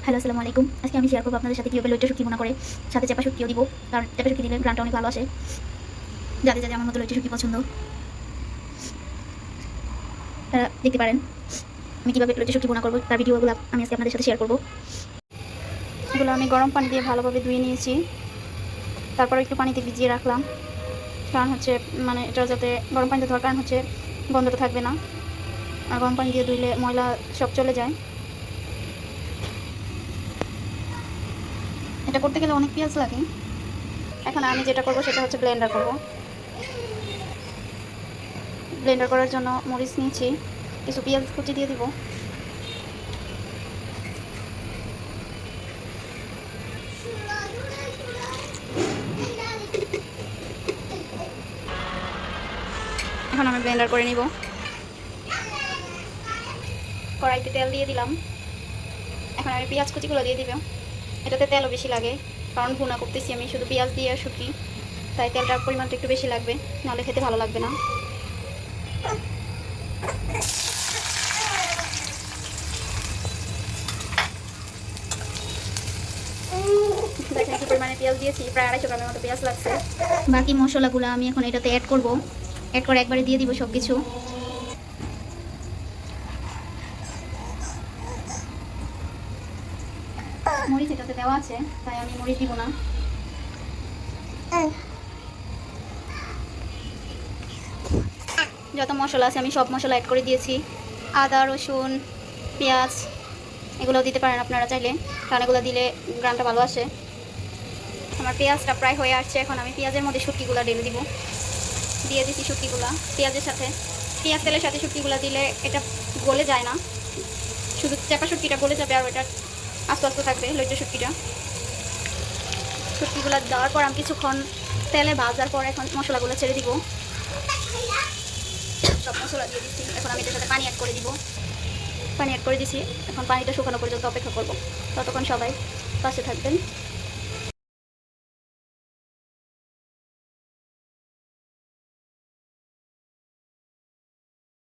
Hello, আসসালামু আলাইকুম। আজকে আমি শেয়ার করব আপনাদের সাথে কীভাবে লইট্টা শুটকি ভুনা করে সাথে চাপা শুটকিও দিব। কারণ চাপা শুটকি দিলে গ্রানটা অনেক ভালো আসে। যাদের যাদের আমার মতো লইট্টা শুটকি পছন্দ তারা দেখতে পারেন আমি কীভাবে লইট্টা শুটকি ভুনা করব, তার ভিডিওগুলো আমি আজকে আপনাদের সাথে শেয়ার করব। এগুলো আমি গরম পানি দিয়ে ভালোভাবে ধুয়ে নিয়েছি, তারপর একটু পানিতে ভিজিয়ে রাখলাম। কারণ হচ্ছে এটা যাতে গরম পানিতে ধোয়ার কারণ হচ্ছে গন্ধটা থাকবে না, আর গরম পানি দিয়ে ধুইলে ময়লা সব চলে যায়। এটা করতে গেলে অনেক পেঁয়াজ লাগে। এখন আমি যেটা করব সেটা হচ্ছে ব্লেন্ডার করব। ব্লেন্ডার করার জন্য মরিচ নিয়েছি, কিছু পেঁয়াজ কুচি দিয়ে দিব। এখন আমি ব্লেন্ডার করে নিব। কড়াইতে তেল দিয়ে দিলাম। এখন আমি পেঁয়াজ কুচিগুলো দিয়ে দিব। এটাতে তেলও বেশি লাগে, কারণ ভুনা করতেছি আমি শুধু পেঁয়াজ দিয়ে শুটকি, তাই তেলটার পরিমাণটা একটু বেশি লাগবে, নাহলে খেতে ভালো লাগবে না। দেখেন কি পরিমাণে পেঁয়াজ দিয়েছি, প্রায় 250 গ্রামের মতো পেঁয়াজ লাগছে। বাকি মশলাগুলো আমি এখন এটাতে অ্যাড করব। অ্যাড করে একবারে দিয়ে দিব সব কিছু। মরিচ এটাতে দেওয়া আছে, তাই আমি মরিচ দিব না। যত মশলা আছে আমি সব মশলা অ্যাড করে দিয়েছি। আদা, রসুন, পেঁয়াজ এগুলো দিতে পারেন আপনারা চাইলে, কারণ এগুলো দিলে গ্রানটা ভালো আসে। আমার পেঁয়াজটা প্রায় হয়ে আসছে, এখন আমি পেঁয়াজের মধ্যে শুটকিগুলো ঢেলে দিব। দিয়ে দিচ্ছি শুটকিগুলো পেঁয়াজের সাথে। পেঁয়াজ তেলের সাথে শুটকিগুলো দিলে এটা গলে যায় না, শুধু চাপা শুটকিটা গলে যাবে, আর ওটা আস্তে আস্তে থাকবে লইট্টা শুটকিটা। শুটকিগুলো দেওয়ার পর আমি কিছুক্ষণ তেলে ভাজার পর এখন মশলাগুলো ছেড়ে দিব। সব মশলা দিয়ে দিচ্ছি। এখন আমি এটার সাথে পানি অ্যাড করে দিব। পানি অ্যাড করে দিছি, এখন পানিটা শুকানো পর্যন্ত অপেক্ষা করব। ততক্ষণ সবাই পাশে থাকবেন।